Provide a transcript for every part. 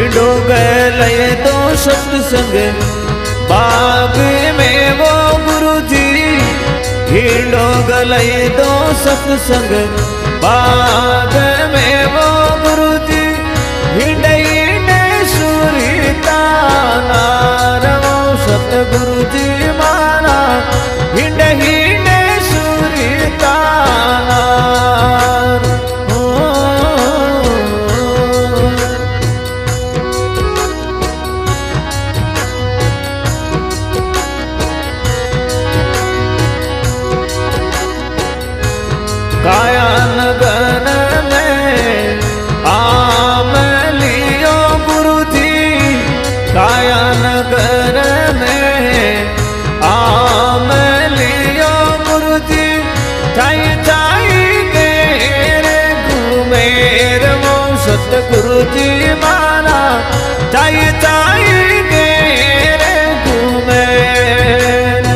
हिंडो गए तो सत्संग बाग में वो गुरुजी, हिंडो गए तो सत्संग बाग में वो गुरुजी, हिंडई ने सुरीता नारवो सतगुरुजी माना, हिंडई ने सुरीता नार। कायानगन में आम लियो गुरुजी, कायानगर में आम लियो गुरुजी, चाई चाई गेरे घूमेर वो सतगुरुजी माना, चाई चाई गेरे घूमेर।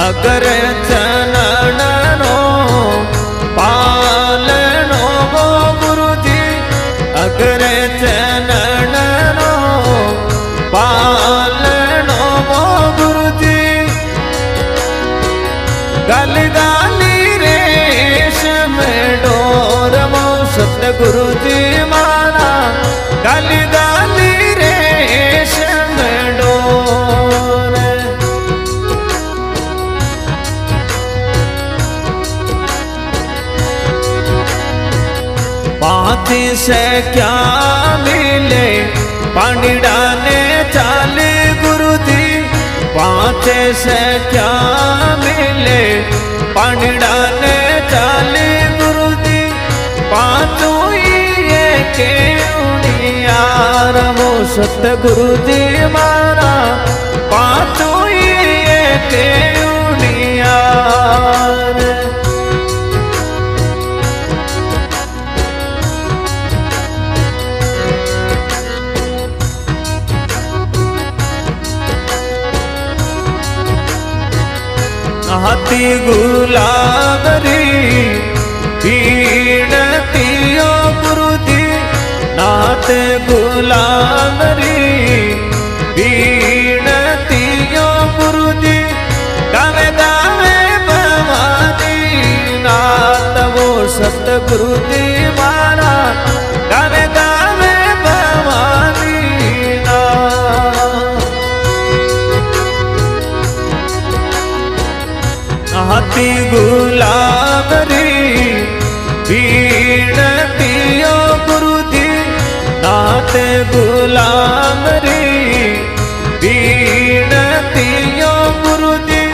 अगर चरणनो पालनो वो गुरुजी, अगर चरणनो पालनो वो गुरुजी, गल गाली रेशम डोर वो सतगुरुजी माना, गल गाली रेशम डोर। पाथी से क्या मिले पानी डाने चाले गुरुजी, पाथे से क्या मिले पानी डाने चाले गुरुजी, पाँचों ये के उनियार वो सतगुरुजी माना, पाँचों ये के उनियार। हाथी गुलाबरी पीड़तियो गुरुजी, नाथ गुलाबरी पीड़तियो गुरुजी, गावे गावे भवानी नाथ वो सतगुरुजी माना, गावे गावे भवानी नाथ। हाथी गुलाबरी पीड़तियो गुरुजी, नाथ गुलाबरी पीड़तियो गुरुजी,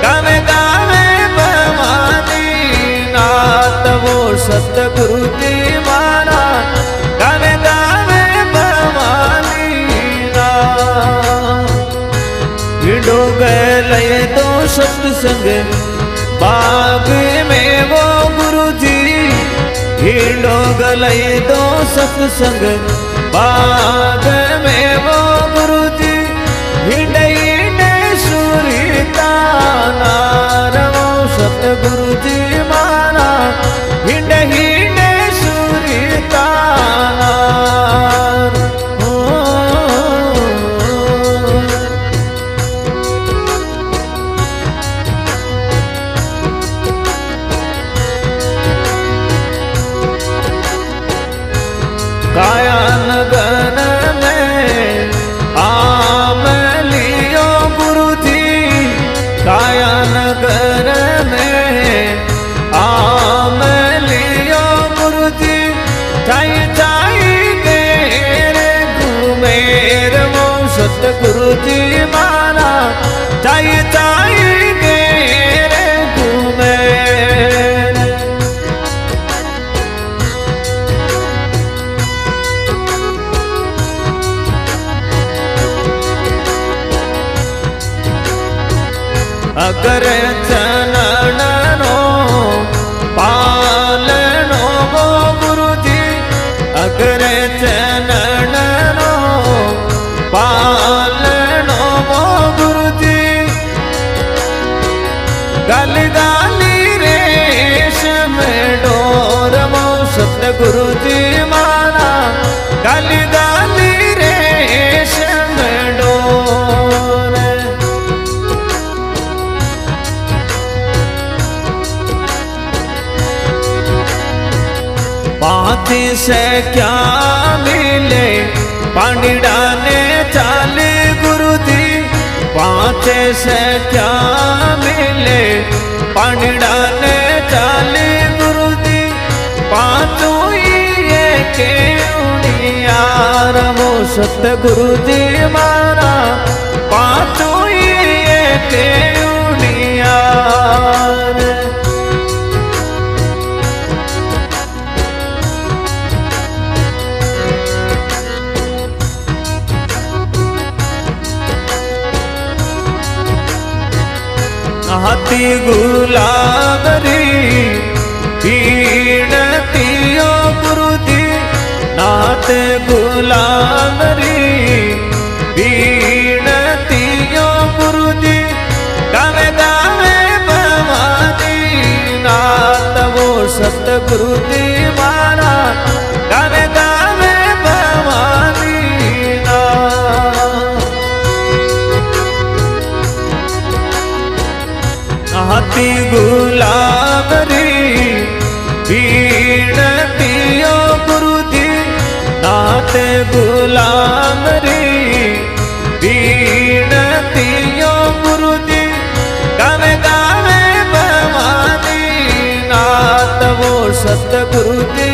गावे गावे भवानी नाथ वो सतगुरुजी माना, गावे गावे भवानी नाथ। हिंडो गए तो सत्संग बाग में वो गुरुजी, हिंडो गए तो सत्संग बाग में वो गुरुजी, हिंडई ने सुरीता नारवो सतगुरुजी माना, हिंडई ने सुरीता नार। कायानगन में आम लियो गुरुजी, कायानगर में आम लियो गुरुजी, चाई चाई गेरे घूमेर वो सतगुरुजी माना, चाई चाई गेरे घूमेर। अगर चरणनो पालनो वो गुरुजी, अगर चरणनो पालनो वो गुरुजी, पाथी से क्या मिले पांडिड़ा ने चाले गुरु जी, पाँचे से क्या मिले पांडिड़ा ने चाले गुरु जी, पांचों ये के यार वो सतगुरु जी मारा, पांचों ये के यार। हाथी गुलाबरी पीड़तियो गुरु जी, नाथ गुलाबरी पीड़तियो गुरु जी, गावे गावे भवानी नाथ वो सतगुरु जी मारा, गावे गावे भवानी नाथ। हाथी गुलाबरी पीड़तियो गुरु जी, नाथ गुलाबरी पीड़तियो गुरु जी, गावे गावे भवानी नाथ वो सतगुरु जी